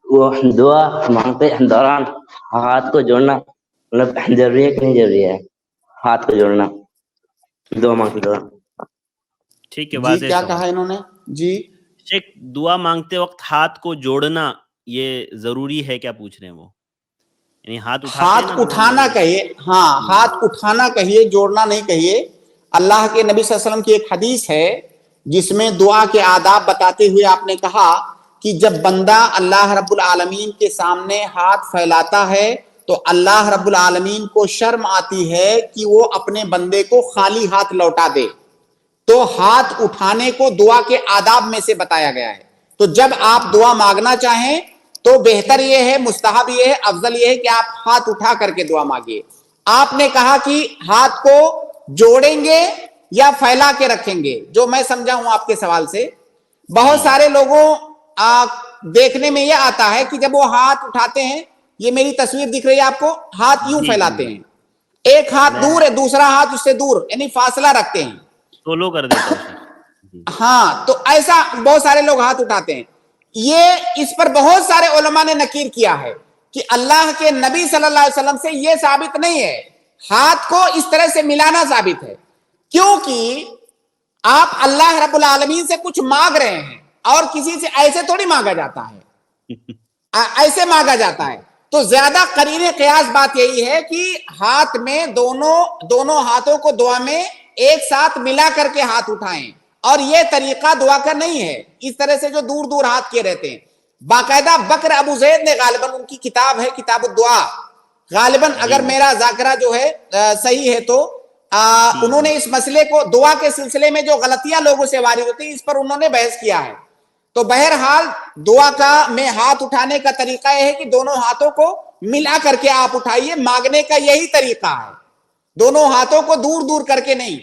وہ دعا مانگتے دوران ہاتھ کو جوڑنا مطلب ضروری ہے کہ نہیں ضروری ہے ہاتھ کو جوڑنا دعا مانگتے دوران؟ ٹھیک ہے، جی واضح کیا سوال. کہا انہوں نے؟ جی شیخ دعا مانگتے وقت ہاتھ کو جوڑنا یہ ضروری ہے کیا پوچھ رہے ہیں وہ؟ یعنی ہاتھ اٹھاتے ہیں ہاتھ نا دعا اٹھانا مانگنے. کہیے، ہاں ہاتھ اٹھانا کہیے، جوڑنا نہیں کہیے. اللہ کے نبی صلی اللہ علیہ وسلم کی ایک حدیث ہے جس میں دعا کے آداب بتاتے ہوئے آپ نے کہا کہ جب بندہ اللہ رب العالمین کے سامنے ہاتھ پھیلاتا ہے تو اللہ رب العالمین کو شرم آتی ہے کہ وہ اپنے بندے کو خالی ہاتھ لوٹا دے. تو ہاتھ اٹھانے کو دعا کے آداب میں سے بتایا گیا ہے. تو جب آپ دعا مانگنا چاہیں تو بہتر یہ ہے، مستحب یہ ہے، افضل یہ ہے کہ آپ ہاتھ اٹھا کر کے دعا مانگیے. آپ نے کہا کہ ہاتھ کو جوڑیں گے یا پھیلا کے رکھیں گے. جو میں سمجھا ہوں آپ کے سوال سے، بہت سارے لوگوں دیکھنے میں یہ آتا ہے کہ جب وہ ہاتھ اٹھاتے ہیں، یہ میری تصویر دکھ رہی ہے آپ کو، ہاتھ یوں پھیلاتے ہیں، ایک ہاتھ دور ہے دوسرا ہاتھ اس سے دور، یعنی فاصلہ رکھتے ہیں. سولو کر دیتا ہے شیخ. ہاں تو ایسا بہت سارے لوگ ہاتھ اٹھاتے ہیں. یہ اس پر بہت سارے علماء نے نکیر کیا ہے کہ اللہ کے نبی صلی اللہ علیہ وسلم سے یہ ثابت نہیں ہے. ہاتھ کو اس طرح سے ملانا ثابت ہے کیونکہ آپ اللہ رب العالمین سے کچھ مانگ رہے ہیں اور کسی سے ایسے تھوڑی مانگا جاتا ہے، ایسے مانگا جاتا ہے. تو زیادہ قرین قیاس بات یہی ہے کہ ہاتھ میں دونوں ہاتھوں کو دعا میں ایک ساتھ ملا کر کے ہاتھ اٹھائیں، اور یہ طریقہ دعا کا نہیں ہے اس طرح سے جو دور دور ہاتھ کیے رہتے ہیں. باقاعدہ بکر ابو زید نے غالباً ان کی کتاب ہے کتاب الدعا، غالباً اگر میرا ذاکرہ جو ہے صحیح ہے تو انہوں نے اس مسئلے کو دعا کے سلسلے میں جو غلطیاں لوگوں سے وارد ہوتی ہیں اس پر انہوں نے بحث کیا ہے. تو بہرحال دعا کا میں ہاتھ اٹھانے کا طریقہ یہ ہے کہ دونوں ہاتھوں کو ملا کر کے آپ اٹھائیے. مانگنے کا یہی طریقہ ہے، دونوں ہاتھوں کو دور دور کر کے نہیں.